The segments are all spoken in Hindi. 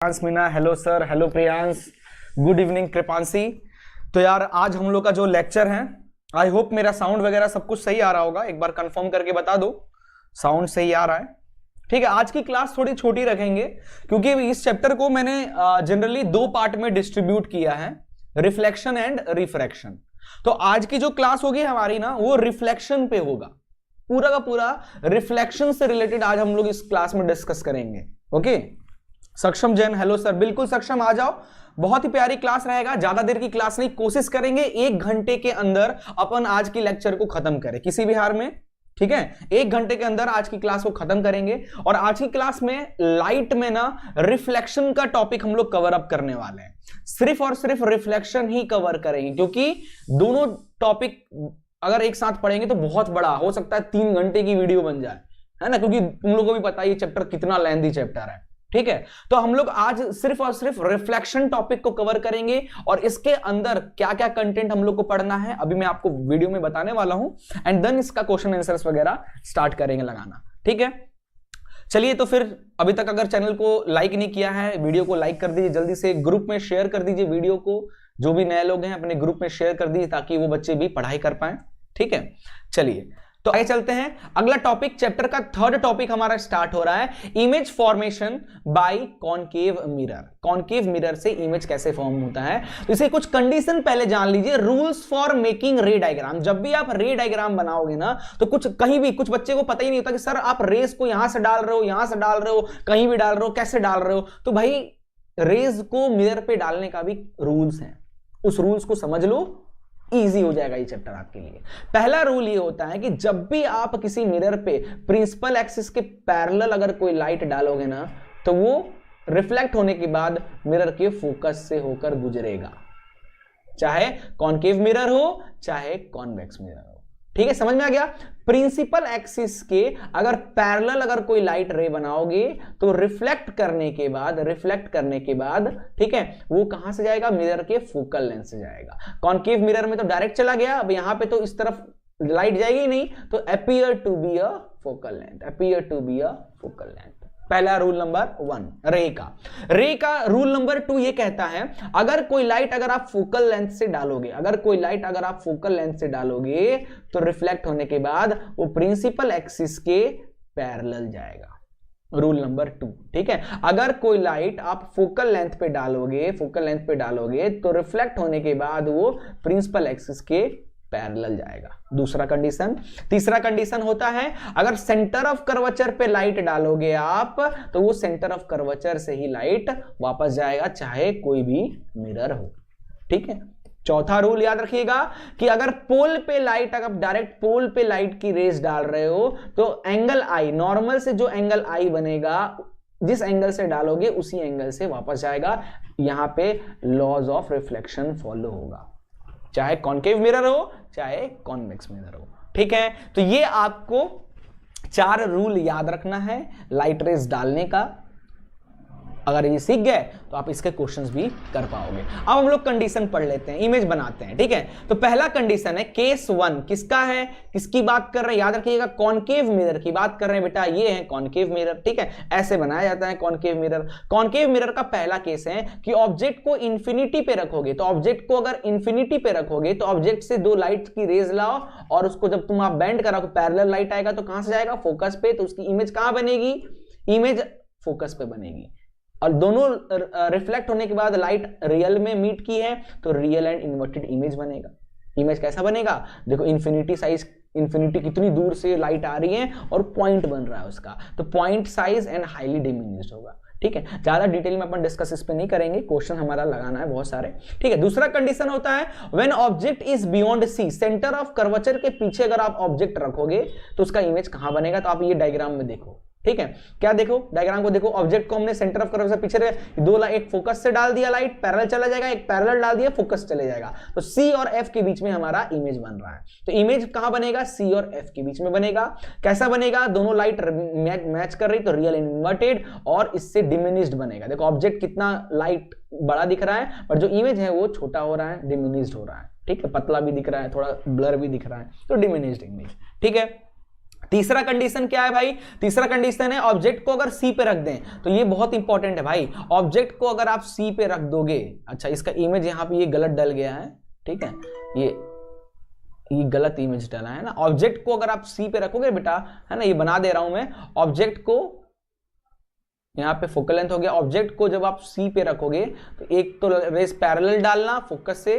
Priyansh Meena, hello sir, hello Priyansh, good evening Kripanshi. तो यार आज हम लोग का जो लेक्चर है, आई होप मेरा साउंड वगैरह सब कुछ सही आ रहा होगा। एक बार कंफर्म करके बता दो साउंड सही आ रहा है। ठीक है, आज की क्लास थोड़ी छोटी रखेंगे क्योंकि इस चैप्टर को मैंने जनरली दो पार्ट में डिस्ट्रीब्यूट किया है, रिफ्लेक्शन एंड रिफ्रैक्शन। तो आज की जो क्लास होगी हमारी ना, वो रिफ्लेक्शन पे होगा। पूरा का पूरा रिफ्लेक्शन से रिलेटेड आज हम लोग इस क्लास में डिस्कस करेंगे। ओके, सक्षम जैन, हेलो सर, बिल्कुल सक्षम आ जाओ। बहुत ही प्यारी क्लास रहेगा, ज्यादा देर की क्लास नहीं, कोशिश करेंगे 1 घंटे के अंदर अपन आज की लेक्चर को खत्म करें किसी भी हाल में। ठीक है, 1 घंटे के अंदर आज की क्लास को खत्म करेंगे। और आज की क्लास में लाइट में ना रिफ्लेक्शन का टॉपिक हम लोग कवर अप करने वाले हैं। सिर्फ और सिर्फ रिफ्लेक्शन ही कवर करेंगे क्योंकि दोनों टॉपिक अगर एक साथ पढ़ेंगे तो बहुत बड़ा हो सकता है, 3 घंटे की वीडियो बन जाए, है ना, क्योंकि तुम लोगों को भी पता है ये चैप्टर कितना लेंथी चैप्टर है। ठीक है, तो हम लोग आज सिर्फ और सिर्फ रिफ्लेक्शन टॉपिक को कवर करेंगे और इसके अंदर क्या क्या कंटेंट हम लोग को पढ़ना है अभी मैं आपको वीडियो में बताने वाला हूं, एंड देन इसका क्वेश्चन आंसर्स वगैरह स्टार्ट करेंगे लगाना। ठीक है, चलिए तो फिर अभी तक अगर चैनल को लाइक नहीं किया है, वीडियो को लाइक कर दीजिए, जल्दी से ग्रुप में शेयर कर दीजिए वीडियो को। जो भी नए लोग हैं अपने ग्रुप में शेयर कर दीजिए ताकि वो बच्चे भी पढ़ाई कर पाए। ठीक है, चलिए तो आगे चलते हैं। अगला टॉपिक, चैप्टर का 3rd टॉपिक हमारा स्टार्ट हो रहा है, image formation by concave mirror. Concave mirror से इमेज कैसे फॉर्म होता है, तो इसे कुछ कंडीशन पहले जान लीजिए। रूल्स फॉर मेकिंग रे डायग्राम। जब भी आप रे डायग्राम बनाओगे ना, तो कुछ कहीं भी कुछ बच्चे को पता ही नहीं होता कि सर आप रेस को यहां से डाल रहे हो, यहां से डाल रहे हो, कहीं भी डाल रहे हो, कैसे डाल रहे हो। तो भाई रेज को मिरर पे डालने का भी रूल्स है, उस रूल्स को समझ लो, इजी हो जाएगा ये चैप्टर आपके लिए। पहला रूल ये होता है कि जब भी आप किसी मिरर पे प्रिंसिपल एक्सिस के पैरेलल अगर कोई लाइट डालोगे ना, तो वो रिफ्लेक्ट होने के बाद मिरर के फोकस से होकर गुजरेगा, चाहे कॉनकेव मिरर हो चाहे कॉन्वेक्स मिरर हो। ठीक है, समझ में आ गया। प्रिंसिपल एक्सिस के अगर पैरेलल अगर कोई लाइट रे बनाओगे तो रिफ्लेक्ट करने के बाद ठीक है, वो कहां से जाएगा, मिरर के फोकल लेंथ से जाएगा। कॉनकेव मिरर में तो डायरेक्ट चला गया, अब यहां पे तो इस तरफ लाइट जाएगी नहीं, तो appear to be a focal length. पहला रूल नंबर 1 रे का रूल नंबर 2 ये कहता है, अगर कोई लाइट अगर आप फोकल लेंथ से डालोगे तो रिफ्लेक्ट होने के बाद वो प्रिंसिपल एक्सिस के पैरेलल जाएगा। रूल नंबर 2, ठीक है, अगर कोई लाइट आप फोकल लेंथ पे डालोगे तो रिफ्लेक्ट होने के बाद वो प्रिंसिपल एक्सिस के पैरेलल जाएगा। दूसरा कंडीशन। तीसरा कंडीशन होता है, अगर सेंटर ऑफ कर्वेचर पे लाइट डालोगे आप तो वो सेंटर ऑफ कर्वेचर से ही लाइट वापस जाएगा, चाहे कोई भी मिरर हो। ठीक है, चौथा रूल याद रखिएगा कि अगर पोल पे लाइट, अगर डायरेक्ट पोल पे लाइट की रेज डाल रहे हो तो एंगल आई, नॉर्मल से जो एंगल आई बनेगा, जिस एंगल से डालोगे उसी एंगल से वापस जाएगा। यहां पे लॉज ऑफ रिफ्लेक्शन फॉलो होगा, चाहे कॉनकेव मिरर हो चाहे कॉन्वेक्स मिरर हो। ठीक है, तो ये आपको 4 रूल याद रखना है लाइट रेज डालने का। अगर ये सीख गए तो आप इसके क्वेश्चंस भी कर पाओगे। अब हम लोग कंडीशन पढ़ लेते हैं, इमेज बनाते हैं। ठीक है, तो पहला कंडीशन है केस 1, किसका है, किसकी बात कर रहे हैं, याद रखिएगा कॉनकेव मिरर की बात कर रहे हैं बेटा, ये है कॉनकेव मिरर। ठीक है, ऐसे बनाया जाता है कॉनकेव मिरर। कॉनकेव मिरर का पहला केस है कि ऑब्जेक्ट को इंफिनिटी पे रखोगे, तो ऑब्जेक्ट को अगर इंफिनिटी पे रखोगे तो ऑब्जेक्ट से 2 लाइट की रेज लाओ और उसको जब तुम आप बेंड कराओगे, पैरेलल लाइट आएगा तो कहां से जाएगा, फोकस पे, तो उसकी इमेज कहां बनेगी, इमेज फोकस पे बनेगी। और दोनों रिफ्लेक्ट होने के बाद लाइट रियल में मीट की है तो रियल एंड इन्वर्टेड इमेज बनेगा। इमेज कैसा बनेगा, देखो इंफिनिटी कितनी दूर से लाइट आ रही है और पॉइंट बन रहा है उसका, तो point size and highly diminished होगा। ठीक है, ज्यादा डिटेल में अपन डिस्कस इस पे नहीं करेंगे, क्वेश्चन हमारा लगाना है बहुत सारे। ठीक है, दूसरा कंडीशन होता है when object is beyond C, centre of curvature के पीछे अगर आप ऑब्जेक्ट रखोगे तो उसका इमेज कहां बनेगा, तो आप ये डायग्राम में देखो। ठीक है, क्या देखो, डायग्राम को देखो, ऑब्जेक्ट को हमने सेंटर ऑफ कर्वेचर पीछे एक फोकस से डाल दिया, लाइट पैरेलल चला जाएगा, एक पैरेलल डाल दिया, फोकस चले जाएगा, तो सी और एफ के बीच में हमारा इमेज बन रहा है। तो इमेज कहां बनेगा, सी और एफ के बीच में बनेगा। कैसा बनेगा, दोनों लाइट मैच कर रही तो रियल इन्वर्टेड और इससे डिमिनिश्ड बनेगा। देखो ऑब्जेक्ट कितना लाइट बड़ा दिख रहा है पर जो इमेज है वो छोटा हो रहा है, डिमिनिश्ड हो रहा है। ठीक है, पतला भी दिख रहा है, थोड़ा ब्लर भी दिख रहा है, तो डिमिनिश्ड इमेज। ठीक है, तीसरा कंडीशन क्या है भाई? तीसरा कंडीशन है ऑब्जेक्ट को अगर सी पे रख दें, तो ये बहुत इंपॉर्टेंट है भाई। ऑब्जेक्ट को अगर आप सी पे रख दोगे, अच्छा इसका इमेज यहां पे ये गलत डल गया है, ठीक है, ये गलत इमेज डाला है ना। ऑब्जेक्ट को अगर आप सी पे रखोगे बेटा, है ना, ये बना दे रहा हूं मैं, ऑब्जेक्ट को यहां पे फोकल लेंथ हो गया। ऑब्जेक्ट को जब आप सी पे रखोगे तो एक तो रेस पैरेलल डालना फोकस से,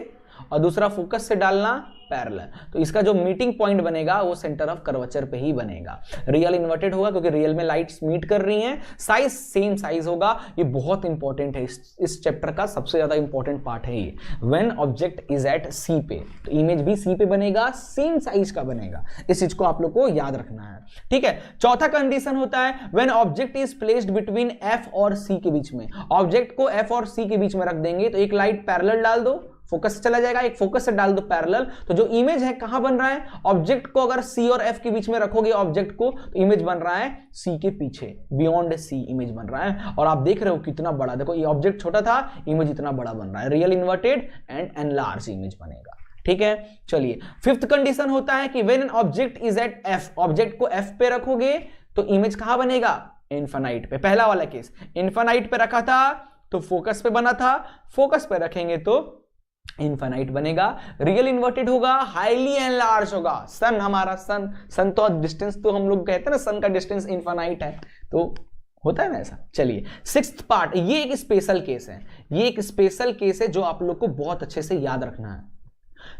और दूसरा फोकस से डालना पैरेलल, तो इसका जो मीटिंग पॉइंट बनेगा वो सेंटर ऑफ कर्वेचर पे ही बनेगा। रियल इन्वर्टेड होगा क्योंकि रियल में लाइट्स मीट कर रही हैं, साइज सेम साइज होगा। ये बहुत इंपॉर्टेंट है, इस चैप्टर का सबसे ज्यादा इंपॉर्टेंट पार्ट है ये। व्हेन ऑब्जेक्ट इज एट सी पे, तो इमेज भी सी पे बनेगा, सेम साइज का बनेगा। इस चीज को आप लोग को याद रखना है, ठीक है। चौथा कंडीशन होता है when object is placed between F और सी के बीच में। ऑब्जेक्ट को एफ और सी के बीच में रख देंगे तो एक लाइट पैरेलल डाल दो, फोकस से चला जाएगा, एक फोकस से डाल दो पैरेलल, तो जो इमेज है कहां बन रहा है? ऑब्जेक्ट को अगर सी और एफ के बीच में रखोगे ऑब्जेक्ट को, तो इमेज बन रहा है सी के पीछे, बियॉन्ड सी इमेज बन रहा है। और आप देख रहे हो कितना बड़ा, देखो ये ऑब्जेक्ट छोटा था, इमेज इतना बड़ा बन रहा है। Real inverted and enlarge image बनेगा, ठीक है। चलिए फिफ्थ कंडीशन होता है कि when an object is at F, object को एफ पे रखोगे तो इमेज कहां बनेगा? इनफाइनाइट पे। पहला वाला केस इनफाइनाइट पे रखा था तो फोकस पे बना था, फोकस पे रखेंगे तो इनफाइनाइट बनेगा। रियल इन्वर्टेड होगा, हाईली एनलार्ज होगा। सन हमारा सन तो डिस्टेंस तो हम लोग कहते हैं ना, सन का डिस्टेंस इनफाइनाइट है, तो होता है ना ऐसा। चलिए सिक्स्थ पार्ट, ये एक स्पेशल केस है, ये एक स्पेशल केस है जो आप लोग को बहुत अच्छे से याद रखना है।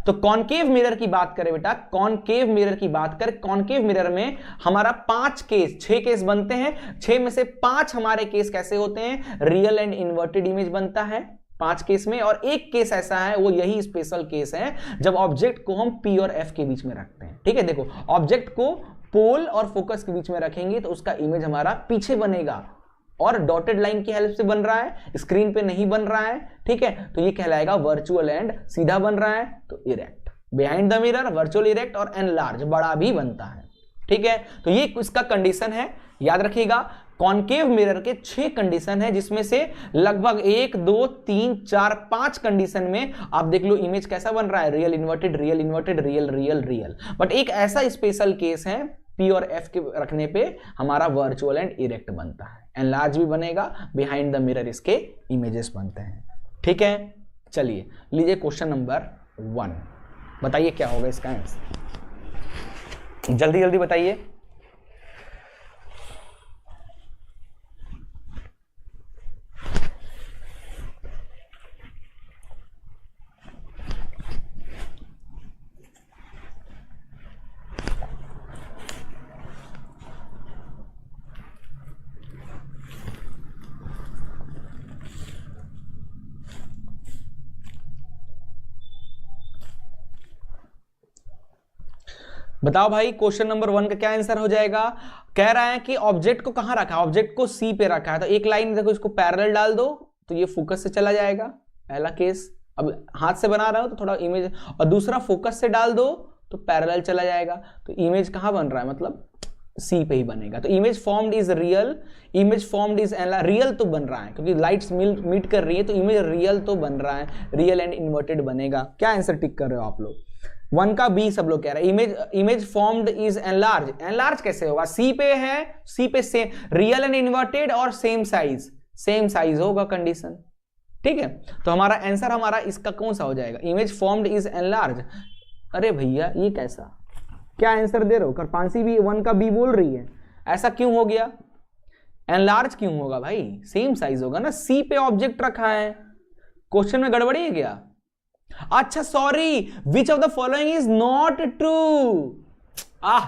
तो कॉनकेव मिरर की बात करें बेटा, कॉनकेव मिरर की बात करें, कॉनकेव मिरर में हमारा 5 केस, 6 केस बनते हैं, 6 में से 5 हमारे केस कैसे होते हैं? रियल एंड इन्वर्टेड इमेज बनता है 5 केस में, और एक केस ऐसा है, वो यही स्पेशल केस है जब ऑब्जेक्ट को हम पी और एफ के बीच में रखते हैं, ठीक है। देखो ऑब्जेक्ट को पोल और फोकस के बीच में रखेंगे तो उसका इमेज हमारा पीछे बनेगा, और डॉटेड लाइन की हेल्प से बन रहा है, स्क्रीन पे नहीं बन रहा है, ठीक है। तो ये कहलाएगा वर्चुअल एंड सीधा बन रहा है तो erect. Behind the mirror virtual erect और एनलार्ज बड़ा भी बनता है, ठीक है। तो ये इसका कंडीशन है, याद रखिएगा। कॉनकेव मिरर के 6 कंडीशन है, जिसमें से लगभग 1 2 3 4 5 कंडीशन में आप देख लो इमेज कैसा बन रहा है? Real inverted, real inverted, real real real. But एक ऐसा स्पेशल केस है, पी और एफ के रखने पे हमारा वर्चुअल एंड इरेक्ट बनता है, एनलार्ज भी बनेगा, बिहाइंड द मिरर इसके इमेजेस बनते हैं, ठीक है। चलिए लीजिए क्वेश्चन नंबर 1, बताइए क्या होगा इसका आंसर, जल्दी जल्दी बताइए। बताओ भाई क्वेश्चन नंबर 1 का क्या आंसर हो जाएगा? कह रहा है कि ऑब्जेक्ट को कहां रखा है? ऑब्जेक्ट को सी पे रखा है, तो एक लाइन देखो इसको पैरेलल डाल दो तो ये फोकस से चला जाएगा, पहला केस। अब हाथ से बना रहा हो तो थोड़ा इमेज, और दूसरा फोकस से डाल दो तो पैरेलल चला जाएगा, तो इमेज कहां बन रहा है? मतलब सी पे ही बनेगा। तो image formed is real, image formed is real तो बन रहा है क्योंकि लाइट्स मीट कर रही है, तो इमेज रियल तो बन रहा है, रियल एंड इन्वर्टेड बनेगा। क्या आंसर टिक कर रहे हो आप लोग? 1 का बी सब लोग कह रहे हैं। Image formed is enlarge, enlarge कैसे होगा? सी पे है, सी पे सेम, रियल एंड इन्वर्टेड और सेम साइज होगा कंडीशन, ठीक है। तो हमारा आंसर हमारा इसका कौन सा हो जाएगा? Image formed is enlarge. अरे भैया ये कैसा, क्या आंसर दे रहे हो? कृपांशी भी 1 का बी बोल रही है, ऐसा क्यों हो गया? एनलार्ज क्यों होगा भाई? सेम साइज होगा ना, सी पे ऑब्जेक्ट रखा है, क्वेश्चन में गड़बड़ी है क्या? अच्छा sorry, which of the following is not true.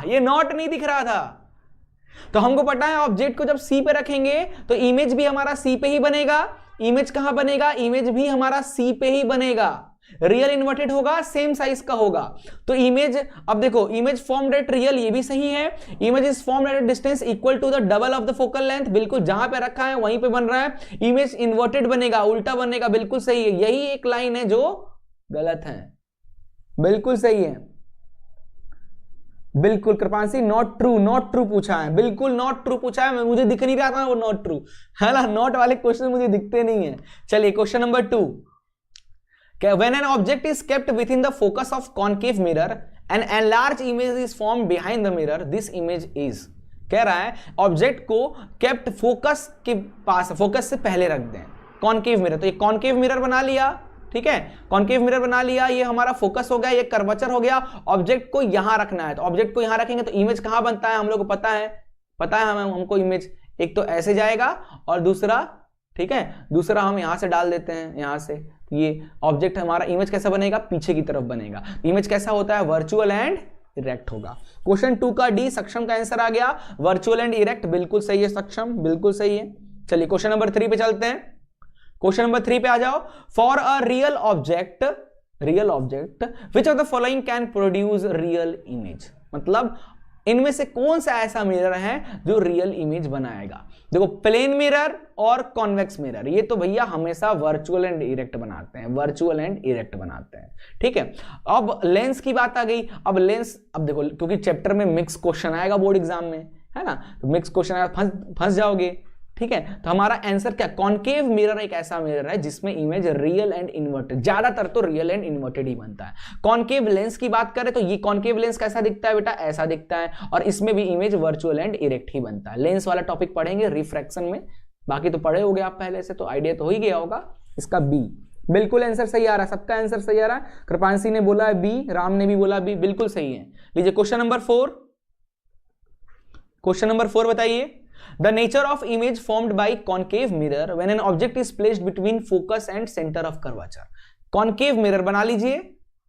ये नॉट नहीं दिख रहा था, तो हमको पता है ऑब्जेक्ट को जब सी पे रखेंगे तो इमेज भी हमारा सी पे ही बनेगा। इमेज कहां बनेगा? इमेज भी हमारा सी पे ही बनेगा, रियल इन्वर्टेड होगा, सेम साइज का होगा। तो इमेज, अब देखो इमेज फॉर्म्ड एट रियल, ये भी सही है। Image is formed at distance equal to the double of the focal length, बिल्कुल जहां पे रखा है वहीं पे बन रहा है। इमेज इन्वर्टेड बनेगा, उल्टा बनेगा, बिल्कुल सही है। यही एक लाइन है जो गलत है, बिल्कुल सही है, बिल्कुल। कृपांशी नॉट ट्रू पूछा है, बिल्कुल नॉट ट्रू पूछा है, मुझे दिख नहीं रहा था वो नॉट ट्रू है ना, नॉट वाले क्वेश्चन मुझे दिखते नहीं है। चलिए question number 2, when an object is kept within the focus of concave mirror an enlarge image is form behind the mirror, this image is, कह रहा है ऑब्जेक्ट को केप्ट फोकस के पास, फोकस से पहले रख दें, कॉनकेव मिरर। तो ये कॉनकेव मिरर बना लिया, ठीक है, कॉनकेव मिरर बना लिया, ये हमारा फोकस हो गया, ये कर्वेचर हो गया। ऑब्जेक्ट को यहां रखना है, तो ऑब्जेक्ट को यहां रखेंगे तो इमेज कहां बनता है हम लोग को पता है हमको इमेज एक तो ऐसे जाएगा और दूसरा, ठीक है, दूसरा हम यहां से डाल देते हैं, यहां से ये ऑब्जेक्ट हमारा इमेज कैसा बनेगा, पीछे की तरफ बनेगा। इमेज कैसा होता है, वर्चुअल एंड इरेक्ट होगा। क्वेश्चन 2 का डी सक्षम का आंसर आ गया, वर्चुअल एंड इरेक्ट बिल्कुल सही है, सक्षम बिल्कुल सही है। चलिए क्वेश्चन नंबर 3 पे चलते हैं। क्वेश्चन नंबर 3 पे आ जाओ। For a real object which of the following can produce real image, मतलब इनमें से कौन सा ऐसा मिरर है जो रियल इमेज बनाएगा। देखो प्लेन मिरर और कॉन्वेक्स मिरर, ये तो भैया हमेशा वर्चुअल एंड इरेक्ट बनाते हैं, वर्चुअल एंड इरेक्ट बनाते हैं, ठीक है। अब लेंस की बात आ गई। अब लेंस, अब देखो क्योंकि चैप्टर में मिक्स क्वेश्चन आएगा बोर्ड एग्जाम में, है ना, तो मिक्स क्वेश्चन आएगा, फंस जाओगे, ठीक है। तो हमारा आंसर क्या, कॉनकेव मिरर एक ऐसा मिरर है जिसमें इमेज रियल एंड इन्वर्टेड, ज्यादातर तो रियल एंड इन्वर्टेड ही बनता है। कॉनकेव लेंस की बात करें तो ये कॉनकेव लेंस कैसा दिखता है बेटा, ऐसा दिखता है, और इसमें भी इमेज वर्चुअल एंड इरेक्ट ही बनता है। लेंस वाला टॉपिक पढ़ेंगे रिफ्रैक्शन में, बाकी तो पढ़े होगे आप पहले से, तो आइडिया तो हो ही गया होगा। इसका बी बिल्कुल आंसर सही आ रहा है, सबका आंसर सही आ रहा है। कृपांशी ने बोला है बी, राम ने भी बोला बी, बिल्कुल सही है। लीजिए क्वेश्चन नंबर 4, क्वेश्चन नंबर 4 बताइए। The nature of image formed by concave mirror when an object is placed between focus and center of curvature. Concave mirror बना लीजिए,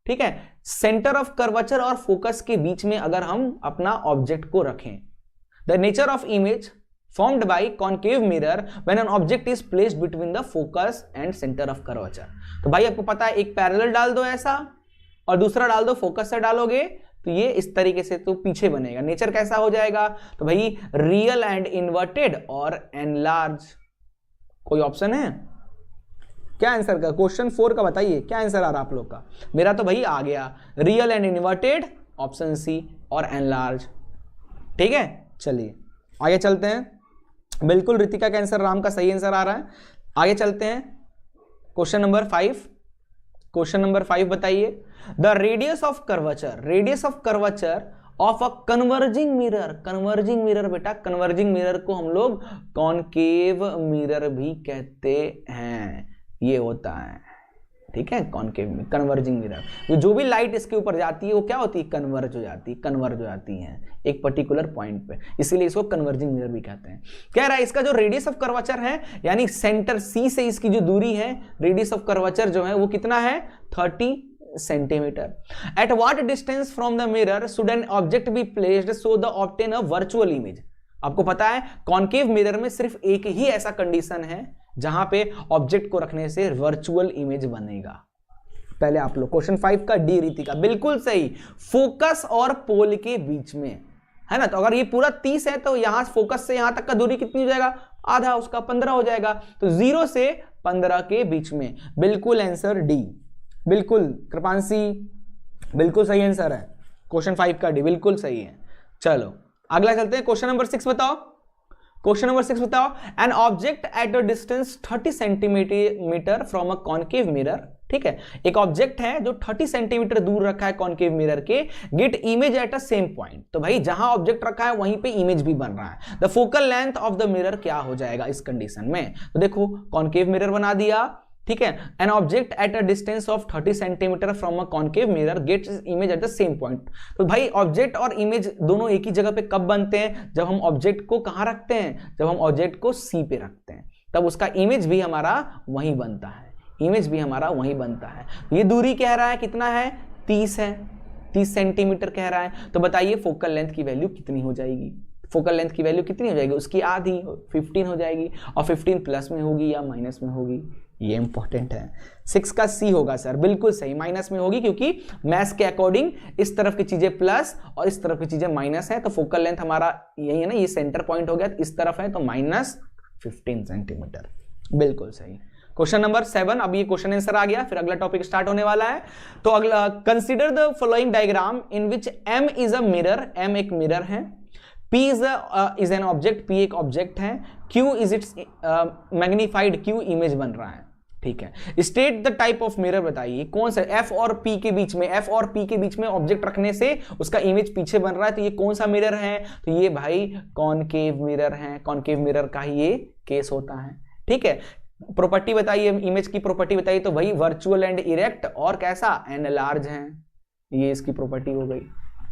ठीक है, सेंटर ऑफ कर्वेचर और फोकस के बीच में अगर हम अपना ऑब्जेक्ट को रखें। The nature of image formed by concave mirror when an object is placed between the focus and center of curvature. तो भाई आपको पता है, एक पैरेलल डाल दो ऐसा और दूसरा डाल दो, फोकस से डालोगे तो ये इस तरीके से तो पीछे बनेगा। नेचर कैसा हो जाएगा, तो भाई रियल एंड इन्वर्टेड और एनलार्ज। कोई ऑप्शन है क्या आंसर का, क्वेश्चन 4 का बताइए क्या आंसर आ रहा आप लोग का। मेरा तो भाई आ गया real and inverted, option C, और एनलार्ज, ठीक है। चलिए आगे चलते हैं। बिल्कुल रितिका का आंसर, राम का सही आंसर आ रहा है। आगे चलते हैं क्वेश्चन नंबर 5। क्वेश्चन नंबर 5 बताइए। The radius of curvature of a converging mirror, converging mirror बेटा, कन्वर्जिंग मिरर को हम लोग कॉनकेव मिरर भी कहते हैं, ये होता है, ठीक है, कॉनकेव में कन्वर्जिंग मिरर। जो भी लाइट इसके ऊपर जाती है वो क्या होती है, कन्वर्ज हो जाती है एक पर्टिकुलर पॉइंट पे, इसीलिए इसको कन्वर्जिंग मिरर भी कहते हैं। कह रहा है इसका जो रेडियस ऑफ कर्वेचर है, यानी सेंटर सी से इसकी जो दूरी है, रेडियस ऑफ कर्वेचर जो है वो कितना है, 30 centimetre. At what distance from the mirror should an object be placed so the obtain a virtual image. आपको पता है कॉनकेव मिरर में सिर्फ एक ही ऐसा कंडीशन है जहां पे ऑब्जेक्ट को रखने से वर्चुअल इमेज बनेगा। पहले आप लोग क्वेश्चन 5 का डी रितिका बिल्कुल सही, फोकस और पोल के बीच में, है ना। तो अगर ये पूरा 30 है तो यहां फोकस से यहां तक का दूरी कितनी हो जाएगा, आधा, उसका 15 हो जाएगा। तो 0 से 15 के बीच में, बिल्कुल आंसर डी, बिल्कुल कृपांशी बिल्कुल सही आंसर है। क्वेश्चन 5 का डी बिल्कुल सही है। चलो अगला चलते हैं, क्वेश्चन नंबर 6 बताओ। क्वेश्चन नंबर 6 बताओ। N object at a distance 30 centimetre from a concave mirror, ठीक है, एक ऑब्जेक्ट है जो 30 सेंटीमीटर दूर रखा है कॉनकेव मिरर के, get image at a same point. तो भाई जहां ऑब्जेक्ट रखा है वहीं पे इमेज भी बन रहा है। The focal length of the mirror क्या हो जाएगा इस कंडीशन में, तो देखो कॉनकेव मिरर बना दिया, ठीक है, an object at a distance of 30 centimetre from a concave mirror gets image at the same point. तो भाई ऑब्जेक्ट और इमेज दोनों एक ही जगह पे कब बनते हैं, जब हम ऑब्जेक्ट को कहां रखते हैं, जब हम ऑब्जेक्ट को सी पे रखते हैं, तब उसका इमेज भी हमारा वहीं बनता है, इमेज भी हमारा वहीं बनता है। ये दूरी कह रहा है कितना है, 30 है, 30 सेंटीमीटर कह रहा है। तो बताइए फोकल लेंथ की वैल्यू कितनी हो जाएगी, फोकल लेंथ की वैल्यू कितनी हो जाएगी, उसकी आधी 15 हो जाएगी, और 15 प्लस में होगी या माइनस में होगी, ये इंपॉर्टेंट है। 6 का सी होगा सर, बिल्कुल सही, माइनस में होगी, क्योंकि मैथ्स के अकॉर्डिंग इस तरफ की चीजें प्लस और इस तरफ की चीजें माइनस है। तो फोकल लेंथ हमारा यही है ना, ये सेंटर पॉइंट हो गया, इस तरफ है तो -15 सेंटीमीटर, बिल्कुल सही। क्वेश्चन नंबर 7, अब ये क्वेश्चन आंसर आ गया, फिर अगला टॉपिक स्टार्ट होने वाला है। तो अगला, consider the following diagram in which M is a mirror, M एक मिरर है, P is an object, P एक ऑब्जेक्ट है, Q is it's magnified, Q image बन रहा है। ठीक है। State the type of mirror बताइए कौन सा एफ और पी के बीच में, एफ और पी के बीच में ऑब्जेक्ट रखने से उसका इमेज पीछे बन रहा है, तो ये कौन सा मिरर है, तो ये भाई कॉनकेव मिरर है, कॉनकेव मिरर का ही ये केस होता है। ठीक है, प्रॉपर्टी बताइए, इमेज की प्रॉपर्टी बताइए, तो भाई वर्चुअल एंड इरेक्ट और कैसा एनलार्ज है, ये इसकी प्रॉपर्टी हो गई।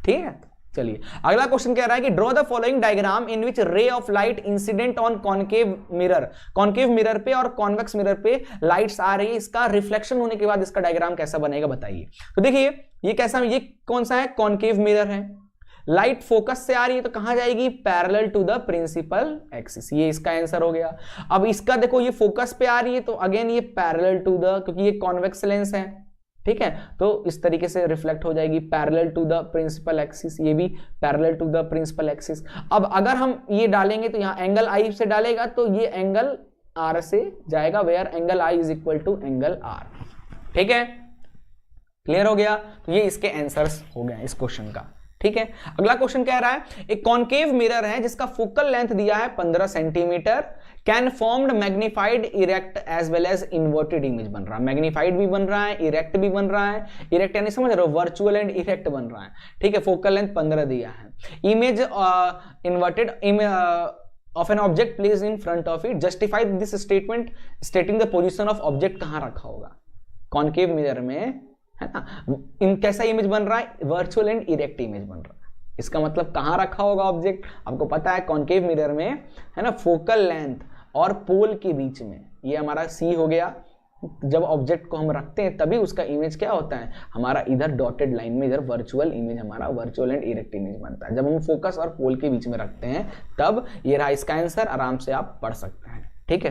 ठीक है, चलिए अगला क्वेश्चन कह रहा है कि draw the following diagram in which ray of light incident on concave mirror, concave mirror पे और कॉन्वेक्स मिरर पे लाइट्स आ रही है, इसका रिफ्लेक्शन होने के बाद इसका डायग्राम कैसा बनेगा बताइए। तो देखिए ये कैसा, ये कौन सा है, कॉनकेव मिरर है, लाइट फोकस से आ रही है तो कहां जाएगी, parallel to the principal axis, ये इसका आंसर हो गया। अब इसका देखो ये फोकस पे आ रही है तो अगेन ये पैरेलल टू द, क्योंकि ये कॉन्वेक्स लेंस है, ठीक है, तो इस तरीके से रिफ्लेक्ट हो जाएगी parallel to the principal axis, ये भी parallel to the principal axis. अब अगर हम ये डालेंगे तो यहां एंगल आई से डालेगा तो ये एंगल आर से जाएगा, where angle I is equal to angle R. ठीक है, क्लियर हो गया, तो ये इसके आंसर्स हो गए इस क्वेश्चन का। ठीक है, अगला क्वेश्चन कह रहा है एक कॉनकेव मिरर है जिसका फोकल लेंथ दिया है 15 centimetre, can formed magnified erect as well as inverted image बन रहा है, मैग्नीफाइड भी बन रहा है, इरेक्ट भी बन रहा है, इरेक्ट यानी समझ रहे हो वर्चुअल एंड इरेक्ट बन रहा है। ठीक है, फोकल लेंथ 15 दिया है, image inverted of an object placed in front of it, justify this statement stating the position of object, कहां रखा होगा कॉनकेव मिरर में, है ना, इन कैसा इमेज बन रहा है, वर्चुअल एंड इरेक्ट इमेज बन रहा है, इसका मतलब कहां रखा होगा ऑब्जेक्ट, आपको पता है कॉनकेव मिरर में, है ना, फोकल लेंथ और पोल के बीच में, ये हमारा सी हो गया, जब ऑब्जेक्ट को हम रखते हैं तभी उसका इमेज क्या होता है हमारा, इधर डॉटेड लाइन में इधर वर्चुअल इमेज, हमारा वर्चुअल एंड इरेक्ट इमेज बनता है, जब हम फोकस और पोल के बीच में रखते हैं तब। ये रहा इसका आंसर, आराम से आप पढ़ सकते हैं। ठीक है।